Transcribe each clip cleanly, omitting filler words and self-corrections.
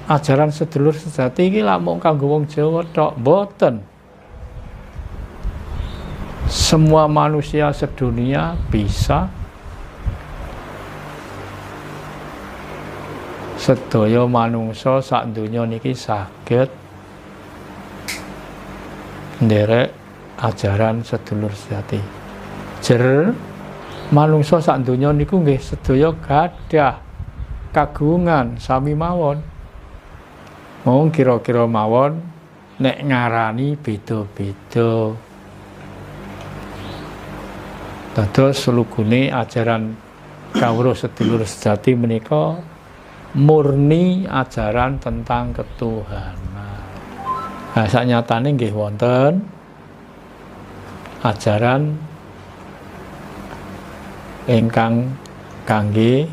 ajaran sedulur sejati iki lak mung kanggo wong Jawa tok, mboten. Semua manusia sedunia bisa, sedaya manungsa sak donya niki saged nderek ajaran sedulur sejati. Jer manungsa sak donya niku nggih sedaya gadah kagungan sami mawon. Mung kira-kira mawon nek ngarani beda-beda. Dados selugune ajaran kawruh sedulur sejati menika murni ajaran tentang ketuhanan. Nah, saknyatane nggih wonten ajaran ingkang kangge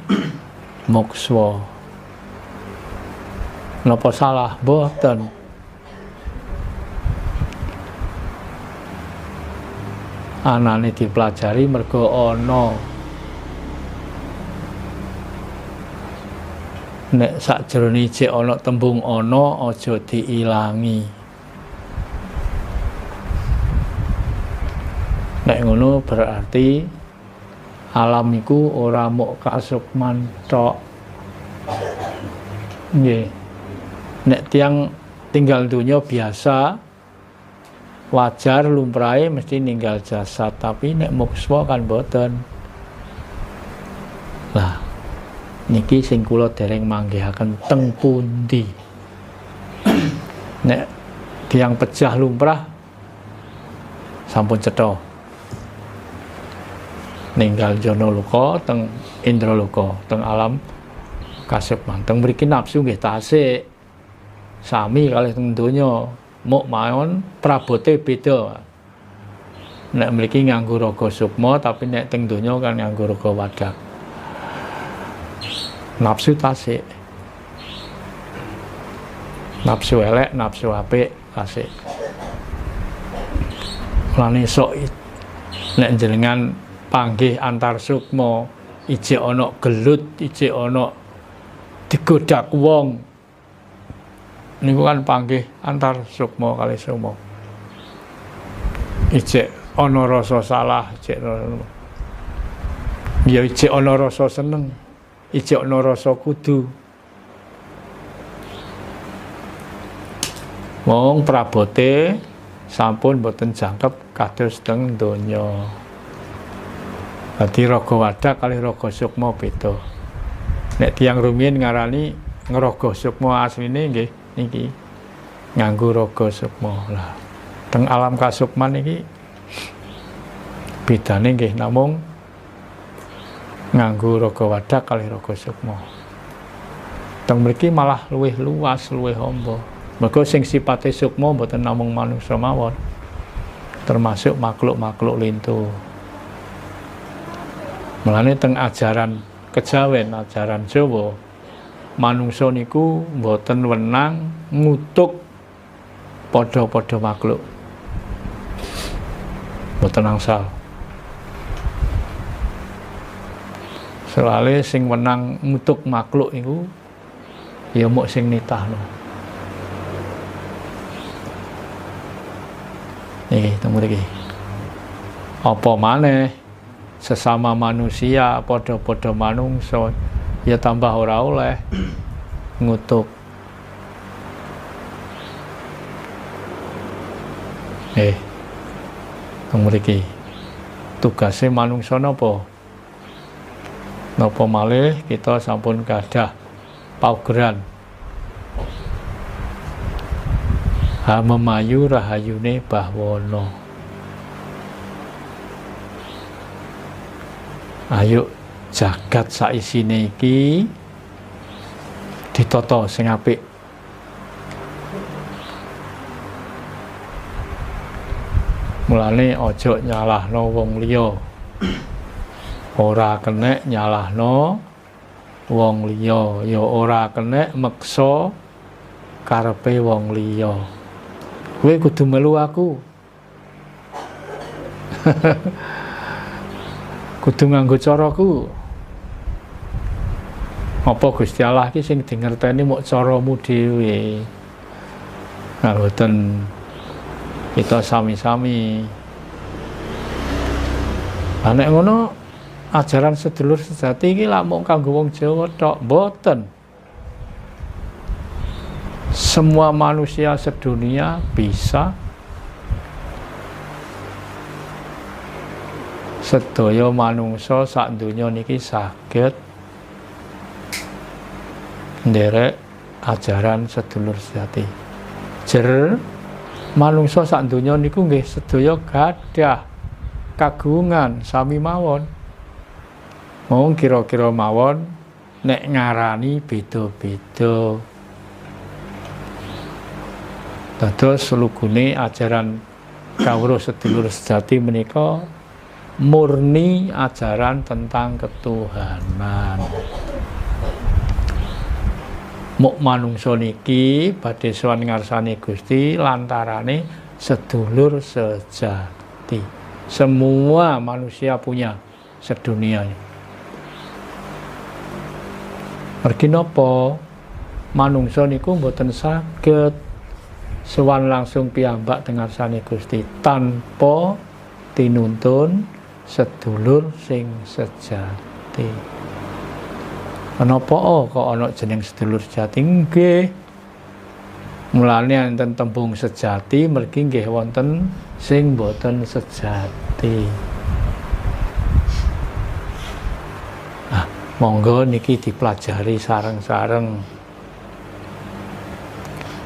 mokswa. Napa salah? Boten. Anane dipelajari mergo ana. Nek sakjroning jek ana tembung ana aja diilangi. Nek ngono berarti alam iku ora mok kasukman tok. Nggih. Nek tiang tinggal dunia biasa wajar lumrahe mesti ninggal jasad, tapi nek mokswa kan boten. Lah niki sing kula dereng manggihaken teng pundi. Nek tiang pejah lumrah sampun cetha. Ninggal jana luka teng indraloka, teng alam kasukman. Teng mriki nafsu nggih tasik sami kalih teng donya, muk mawon prabote beda. Nek mriki nganggo raga sukma, tapi nek teng donya kan nganggo raga wadak. Nafsu tasik. Nafsu elek, nafsu apik tasik. Lane sok nek jenengan panggih antar sukma, ijek ana gelut, ijek ana digodak wong. Niku kan panggih antar sukma kali sukma. Ijek ana rasa salah, ijek ya ijek ana rasa seneng, ijek ana rasa kudu. Wong prabote sampun boten jangkep kados teng donya. Dadi raga wadak kali raga sukma beda. Nek tiyang rumiyin ngarani ngraga sukma asline nggih niki nganggo raga sukma. Lah teng alam kasukman niki bedane nggih namung nganggo raga wadak kali raga sukma. Teng mriki malah luwih luas, luwih amba. Mergo sing sipate sukma mboten namung manungsa mawon, termasuk makhluk-makhluk lintu. Mulane teng ajaran kejawen, ajaran Jawa, manungsa niku mboten wenang ngutuk padha-padha makhluk. Mboten angsal. Soale sing wenang ngutuk makhluk iku ya muk sing nitahno. Temu iki. Apa maneh sesama manusia padha-padha manungsa ya tambah ora oleh ngutuk. Temu iki. Tugase manungsa napa? Napa malih kita sampun gadah paugeran memayu rahayune Bahwana. Ayo jagat saisine iki ditata sing apik. Mulane aja nyalahno wong liya. Ora kenek nyalahno wong liya, ya ora kenek meksa karepe wong liya. Kowe kudu melu aku. Kudu nganggo caraku. Apa Gusti Allah ki sing dingerteni muk caramu dhewe. Nah, boten kita sami-sami. Nek ngono ajaran sedulur sejati iki lak mung kanggo wong Jawa tok, boten. Semua manusia sedunia bisa, sedaya manungsa sak donya niki saged nderek ajaran sedulur sejati. Jer manungsa sak donya niku nggih sedaya gadah kagungan sami mawon. Mung kira-kira mawon nek ngarani beda-beda. Dados lugune ajaran kawruh sedulur sejati menika murni ajaran tentang ketuhanan. Muk manungsa niki badhe sowan ngarsane Gusti lantarane sedulur sejati. Semua manusia punya sedunia. Mergi napa manungsa niku mboten saged sowan langsung piyambak ngarsane Gusti tanpa tinuntun sedulur sing sejati. Menapa kok ana jeneng sedulur sejati? Nggih. Mulane enten tembung sejati mergi nggih wonten sing boten sejati. Nah, monggo niki dipelajari sareng-sareng.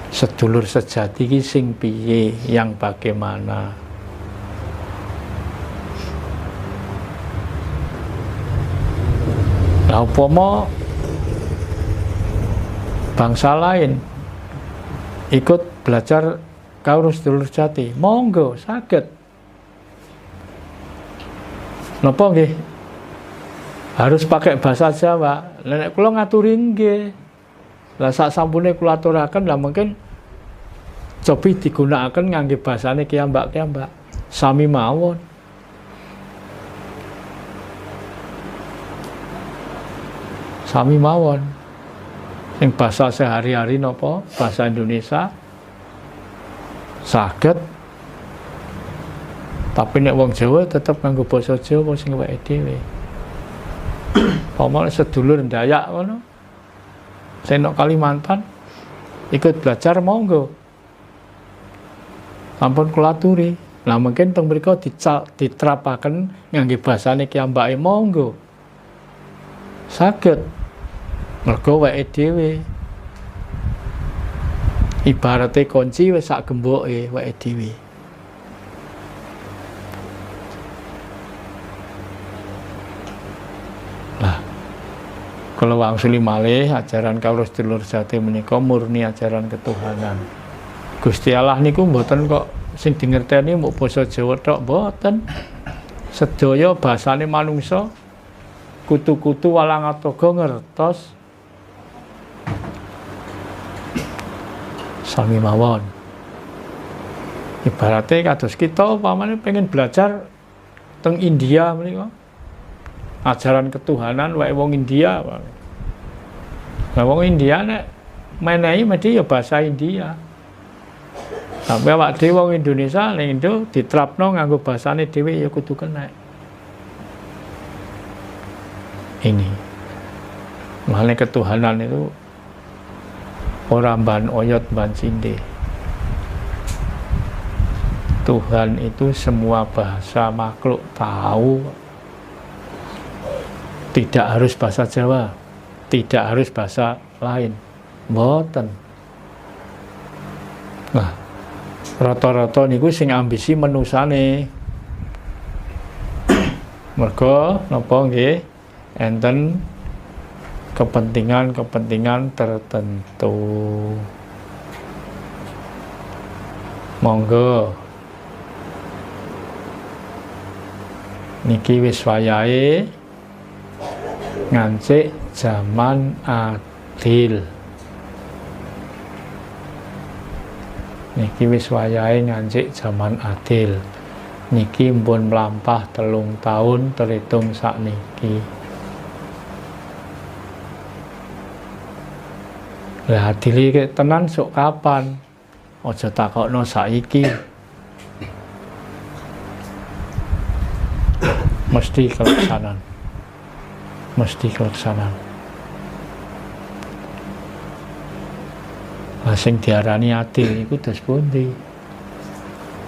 Sedulur sejati ki sing piye, yang bagaimana. Lah upama bangsa lain ikut belajar kawruh sedulur sejati, monggo saged. Napa nggih? Harus pakai bahasa Jawa. Nek kula ngaturi nggih. Lah sak sampune kula aturaken lah mungkin cobi digunakaken ngangge basane kiyambak-kiyambak. Sami mawon. Sami mawon. Sing basa sehari-hari napa? Bahasa Indonesia saged. Tapi nek wong Jawa tetep nganggo basa Jawa sing weke dhewe. Pamane sedulur Dayak ngono. Sing nang Kalimantan ikut belajar monggo. Ampun kula aturi. Lah mungkin teng mriku diterapkaken ngangge basane kiyambake monggo. Saged. Mergo weke dhewe. Ibarate kunci wis sak gemboke weke dhewe. Kalau wangsuli malih ajaran kawruh sedulur sejati menika murni ajaran ketuhanan. Gusti Allah niku mboten kok sing dingerteni muk basa Jawa tok, mboten. Sedaya basane manungsa kutu-kutu walang atoga ngertos. Sami mawon. Ibaratnya kados kita pamane pengen belajar teng India menika. Ajaran ketuhanan wae wong India. Lah wong India nek menehi mesti ya bahasa India. Sampai awak dhewe wong Indonesia ning Indo diterapno nganggo basane dhewe ya kudu kena. Ini. Mane ketuhanan itu ora mban oyot mban cinde. Tuhan itu semua bahasa makhluk tahu. Tidak harus bahasa Jawa, tidak harus bahasa lain, mboten. Nah, rata-rata niku sing ambisi menusane. Mergo napa nggih enten kepentingan-kepentingan tertentu. Monggo niki wis wayahe ngancik zaman adil. Niki wis wayahe ngancik zaman adil. Niki mpun mlampah 3 tahun terhitung sakniki. Lah adile tenan sok kapan? Aja takokno saiki. Mesti kelaksanan. Mesti kelaksanan. Lah sing diarani adil iku dos pundi?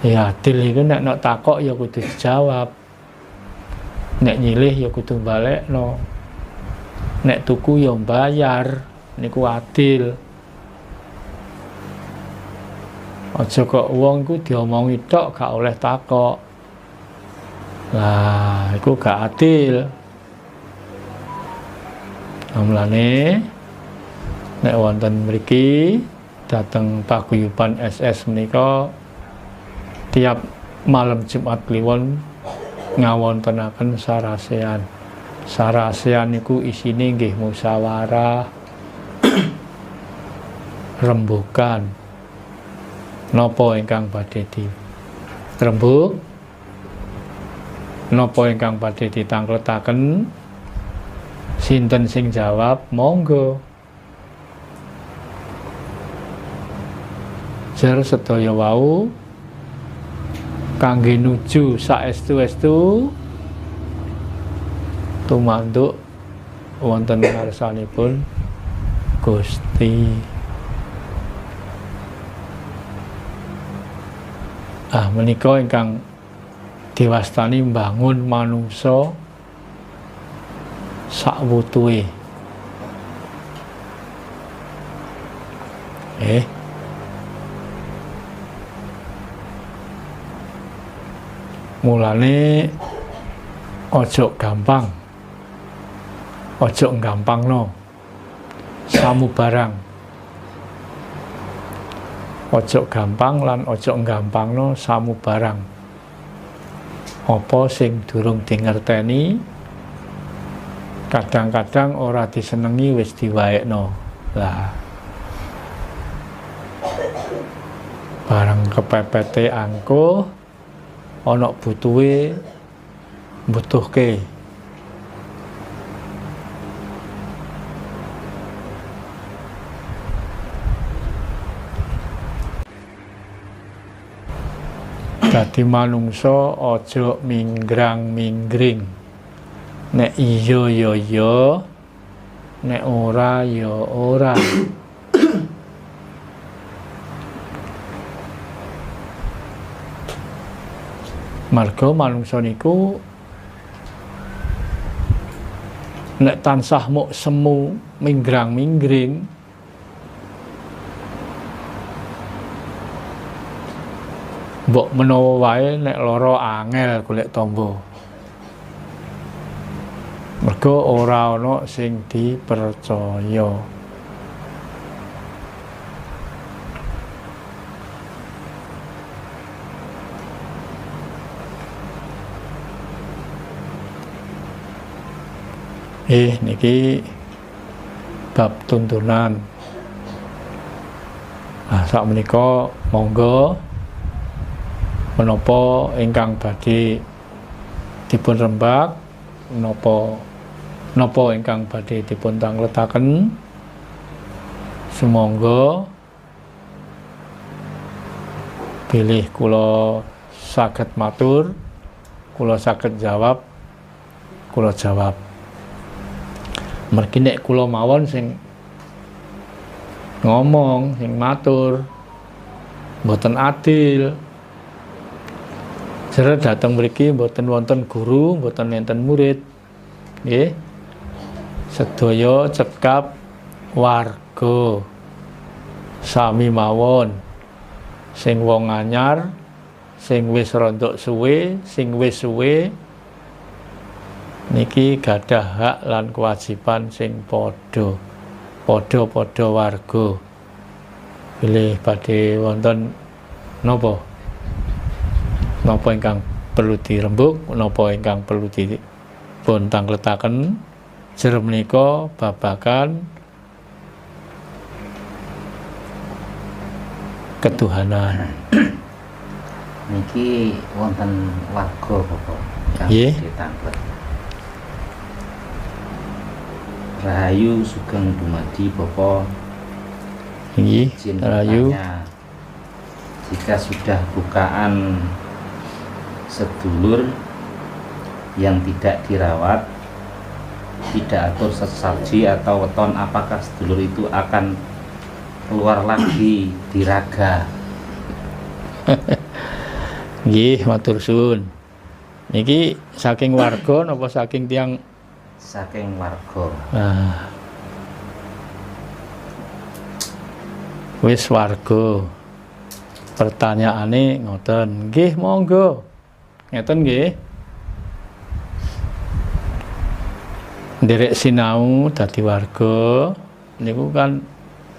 Ya adil iku nek takok ya kudu dijawab. Nek nyilih ya kudu balekno. Nek tuku ya bayar, niku adil. Aja kok wong iku diomongi tok gak oleh takok. Lah, iku gak adil. Mulane nek wonten mriki dateng paguyuban SS menika tiap malam Jumat Kliwon ngawontenaken sarasean. Sarasean niku isine nggih musyawarah, rembukan. Napa ingkang badhe dirembuk? Napa ingkang badhe ditangkletaken? Sinten sing jawab? Monggo. Jar sedaya wau kangge nuju saestu-estu tumanduk wonten ngarsanipun Gusti. Menika ingkang diwastani mbangun manungsa sakwutuhe. Mulane ojo gampang. Ojo gampangno samubarang. Ojo gampang lan ojo gampangno samubarang. Apa sing durung dingerteni kadang-kadang ora disenengi wis diwaekno. Lah barang kepepete angkuh ana butuhe mbutuhke. Dadi manungsa aja minggrang-minggring. Nek iya ya iya, nek ora ya ora. Marga manungsa niku nek tansah muk semu minggrang-minggring, mbok menawa wae nek lara angel golek tamba. Mergo ora ana sing dipercaya. Niki bab tuntunan. Sakmenika monggo menapa ingkang badhe dipun rembak, napa ingkang badhe dipun tangletaken, sumangga bilih kula saged matur, kula saged jawab, kula jawab. Mergi nek kula mawon sing ngomong, sing matur mboten adil. Jare dateng mriki mboten wonten guru, mboten enten murid. Nggih. Sedaya cekap warga sami mawon. Sing wong anyar, sing wis rondok suwe, sing wis suwe niki gadah hak lan kewajiban sing padha warga. Bilih badhe wonten napa? Napa ingkang perlu dirembuk, napa ingkang perlu dipun tangletaken, jer menika babagan ketuhanan. Niki wonten warga Bapak Nggih. ditanglet. Rahayu sugeng dumadi Bapak Nggih, Izin rayu. bertanya, jika sudah bukaan sedulur yang tidak dirawat, tidak atur sesaji atau weton, apakah sedulur itu akan keluar lagi di raga? Nggih, matur suwun. Niki saking warga napa saking tiang? Saking warga. Ah. Wis warga. Pertanyaane ngoten. Nggih, monggo. Ngeten nggih. Nderek sinau dadi warga niku kan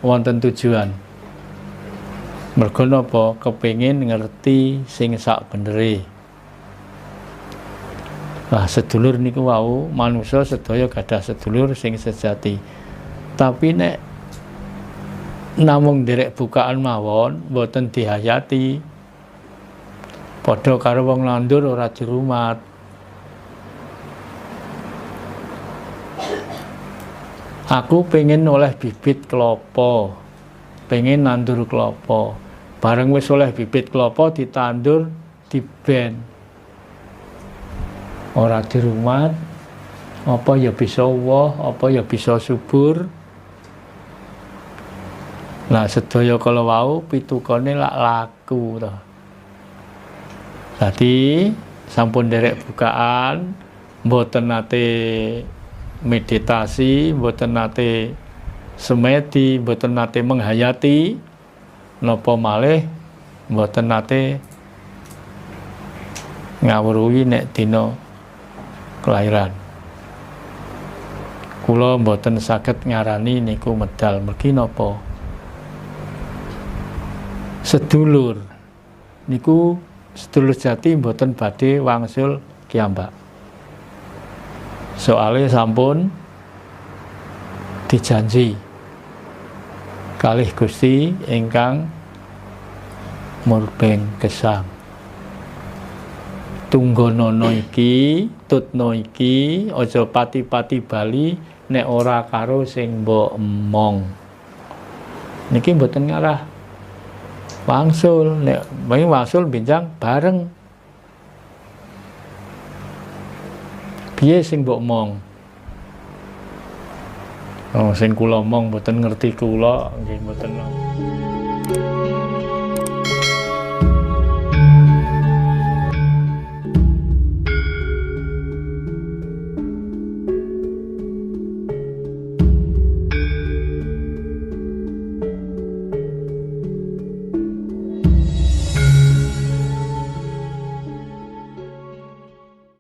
wonten tujuan. Mergo napa? Kepengin ngerti sing sak benere. Lah sedulur niku wau manusa sedaya gadah sedulur sing sejati. Tapi nek namung nderek bukaan mawon mboten dihayati. Padha karo wong nandur ora dirumat. Aku pengen oleh bibit kelapa, pengen nandur kelapa. Bareng wis oleh bibit kelapa ditandur, diben. Ora dirumat, apa ya bisa woh, apa ya bisa subur. Nah, sedaya kala wau pitukane lak laku to. Dadi sampun derek bukaan, mboten nate meditasi, mboten nate semedi, mboten nate menghayati, napa malih mboten nate ngawruhi nek dina kelahiran. Kula mboten saged ngarani niku medal, mergi napa? Sedulur niku sedulur jati mboten badhe wangsul kiambak. Soalnya sampun dijanji kalih Gusti ingkang murbeng gesang. Tunggonono iki, tutno iki, aja pati-pati bali nek ora karo sing mbok emong. Niki mboten ngarah wangsul, nek wangsul benjang bareng. Piye sing mbok omong? Oh, sing kula omong mboten ngerti kula, nggih mboten.